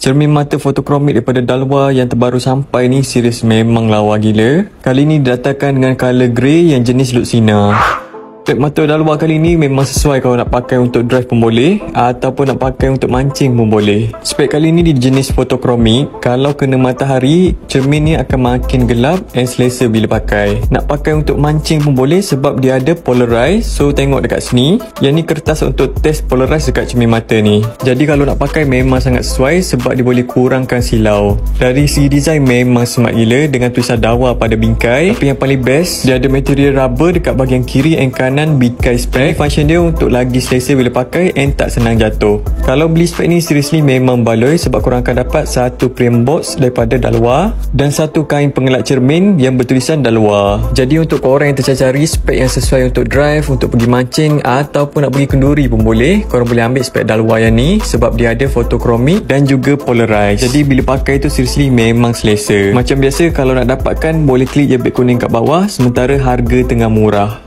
Cermin mata fotokromik daripada Dalwa yang terbaru sampai ni serius memang lawa gila. Kali ni didatangkan dengan color grey yang jenis Luxina. Spek mata Dalwa kali ni memang sesuai kalau nak pakai untuk drive pun boleh ataupun nak pakai untuk mancing pun boleh. Spek kali ni di jenis fotokromik. Kalau kena matahari, cermin ni akan makin gelap dan selesa bila pakai. Nak pakai untuk mancing pun boleh sebab dia ada polarize. So tengok dekat sini, yang ni kertas untuk test polarize dekat cermin mata ni. Jadi kalau nak pakai memang sangat sesuai sebab dia boleh kurangkan silau. Dari segi design memang smart gila dengan tulisan Dalwa pada bingkai. Tapi yang paling best, dia ada material rubber dekat bahagian kiri dan kanan bingkai spek. Function dia untuk lagi selesa bila pakai and tak senang jatuh. Kalau beli spek ni seriously memang baloi sebab korang akan dapat satu frame box daripada Dalwa dan satu kain pengelak cermin yang bertulisan Dalwa. Jadi untuk korang yang tercari spek yang sesuai untuk drive, untuk pergi mancing ataupun nak pergi kenduri pun boleh, korang boleh ambil spek Dalwa yang ni sebab dia ada fotokromik dan juga polarize. Jadi bila pakai tu seriously memang selesa. Macam biasa kalau nak dapatkan boleh klik je beg kuning kat bawah sementara harga tengah murah.